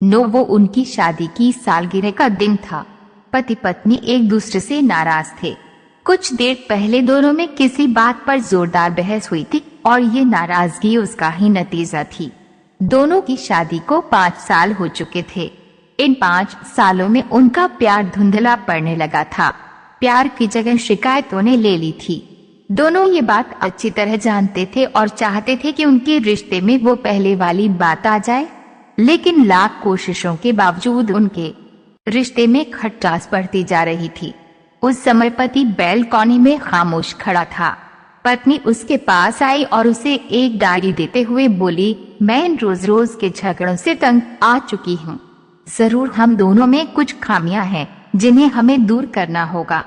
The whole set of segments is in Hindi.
वो उनकी शादी की सालगिरह का दिन था। पति पत्नी एक दूसरे से नाराज थे। कुछ देर पहले दोनों में किसी बात पर जोरदार बहस हुई थी और ये नाराजगी उसका ही नतीजा थी। दोनों की शादी को 5 साल हो चुके थे। इन 5 सालों में उनका प्यार धुंधला पड़ने लगा था। प्यार की जगह शिकायतों ने ले ली थी। दोनों ये बात अच्छी तरह जानते थे और चाहते थे कि उनके रिश्ते में वो पहले वाली बात आ जाए, लेकिन लाख कोशिशों के बावजूद उनके रिश्ते में खटास बढ़ती जा रही थी। उस समय पति बैल्कनी में खामोश खड़ा था। पत्नी उसके पास आई और उसे एक डायरी देते हुए बोली, मैं इन रोज रोज के झगड़ों से तंग आ चुकी हूँ। जरूर हम दोनों में कुछ खामियां हैं जिन्हें हमें दूर करना होगा,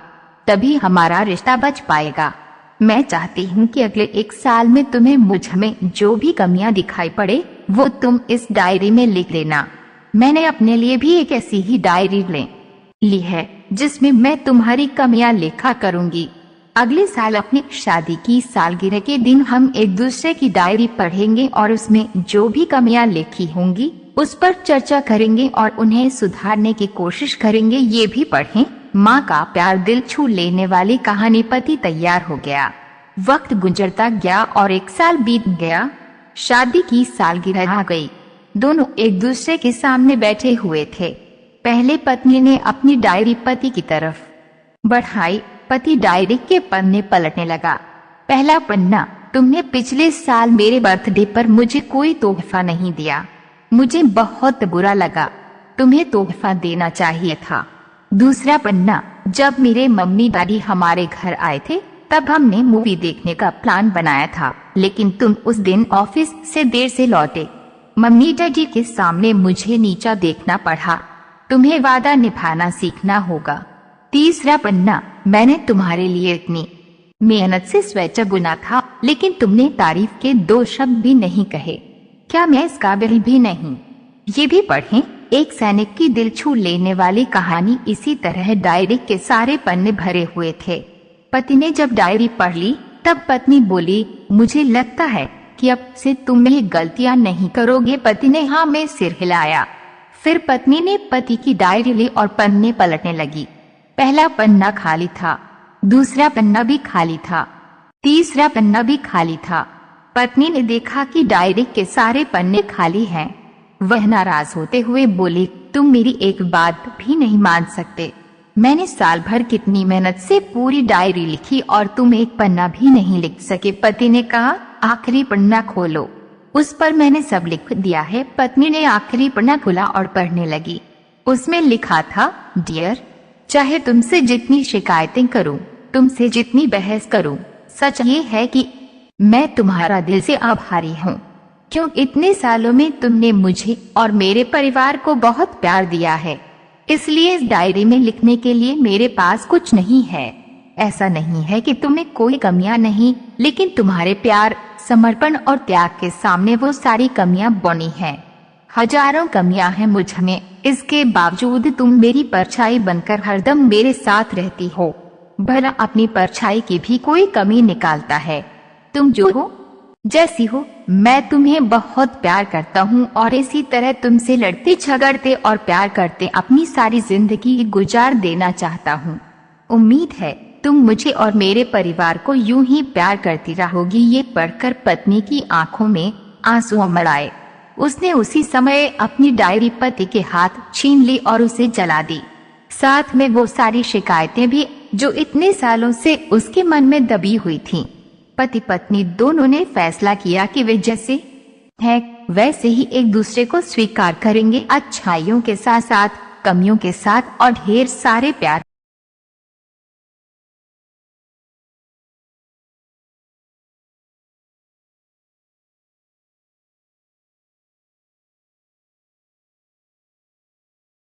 तभी हमारा रिश्ता बच पाएगा। मैं चाहती हूँ कि अगले 1 साल में तुम्हें मुझ में जो भी कमियां दिखाई पड़े वो तुम इस डायरी में लिख लेना। मैंने अपने लिए भी एक ऐसी ही डायरी ली है जिसमें मैं तुम्हारी कमियां लिखा करूंगी। अगले साल अपनी शादी की सालगिरह के दिन हम एक दूसरे की डायरी पढ़ेंगे और उसमें जो भी कमियां लिखी होंगी उस पर चर्चा करेंगे और उन्हें सुधारने की कोशिश करेंगे। ये भी पढ़ें। माँ का प्यार दिल छू लेने वाली कहानी। पति तैयार हो गया। वक्त गुजरता गया और 1 साल बीत गया। शादी की सालगिरह आ गई। दोनों एक दूसरे के सामने बैठे हुए थे। पहले पत्नी ने अपनी डायरी पति की तरफ बढ़ाई। पति डायरी के पन्ने पलटने लगा। पहला पन्ना, तुमने पिछले साल मेरे बर्थडे पर मुझे कोई तोहफा नहीं दिया। मुझे बहुत बुरा लगा। तुम्हें तोहफा देना चाहिए था। दूसरा पन्ना, जब मेरे मम्मी डैडी हमारे घर आए थे तब हमने मूवी देखने का प्लान बनाया था, लेकिन तुम उस दिन ऑफिस से देर से लौटे। मम्मी डैडी के सामने मुझे नीचा देखना पड़ा। तुम्हें वादा निभाना सीखना होगा। तीसरा पन्ना, मैंने तुम्हारे लिए इतनी मेहनत से स्वेटर बुना था, लेकिन तुमने तारीफ के 2 शब्द भी नहीं कहे। क्या मैं इस काबिल भी नहीं? ये भी पढ़ें। एक सैनिक की दिल छू लेने वाली कहानी। इसी तरह डायरी के सारे पन्ने भरे हुए थे। पति ने जब डायरी पढ़ ली तब पत्नी बोली, मुझे लगता है कि अब से तुम ये गलतियां नहीं करोगे। पति ने हाँ में सिर हिलाया। फिर पत्नी ने पति की डायरी ली और पन्ने पलटने लगी। पहला पन्ना खाली था, दूसरा पन्ना भी खाली था, तीसरा पन्ना भी खाली था। पत्नी ने देखा कि डायरी के सारे पन्ने खाली हैं। वह नाराज होते हुए बोली, तुम मेरी एक बात भी नहीं मान सकते। मैंने साल भर कितनी मेहनत से पूरी डायरी लिखी और तुम एक पन्ना भी नहीं लिख सके। पति ने कहा, आखिरी पन्ना खोलो, उस पर मैंने सब लिख दिया है। पत्नी ने आखिरी पन्ना खोला और पढ़ने लगी। उसमें लिखा था, डियर, चाहे तुमसे जितनी शिकायतें करूं, तुमसे जितनी बहस करूं, सच ये है कि मैं तुम्हारा दिल से आभारी हूँ, क्यों इतने सालों में तुमने मुझे और मेरे परिवार को बहुत प्यार दिया है। इसलिए इस डायरी में लिखने के लिए मेरे पास कुछ नहीं है। ऐसा नहीं है कि तुम्हें कोई कमियां नहीं, लेकिन तुम्हारे प्यार, समर्पण और त्याग के सामने वो सारी कमियां बनी हैं। हजारों कमियां हैं मुझ में, इसके बावजूद तुम मेरी परछाई बनकर हरदम मेरे साथ रहती हो। भला अपनी परछाई की भी कोई कमी निकालता है। तुम जो हो, जैसी हो, मैं तुम्हें बहुत प्यार करता हूँ और इसी तरह तुमसे लड़ते झगड़ते और प्यार करते अपनी सारी जिंदगी गुजार देना चाहता हूँ। उम्मीद है तुम मुझे और मेरे परिवार को यूं ही प्यार करती रहोगी। ये पढ़कर पत्नी की आंखों में आंसू उमड़ आए। उसने उसी समय अपनी डायरी पति के हाथ छीन ली और उसे जला दी। साथ में वो सारी शिकायतें भी जो इतने सालों से उसके मन में दबी हुई थीं। पति पत्नी दोनों ने फैसला किया कि वे जैसे हैं वैसे ही एक दूसरे को स्वीकार करेंगे, अच्छाइयों के साथ साथ कमियों के साथ और ढेर सारे प्यार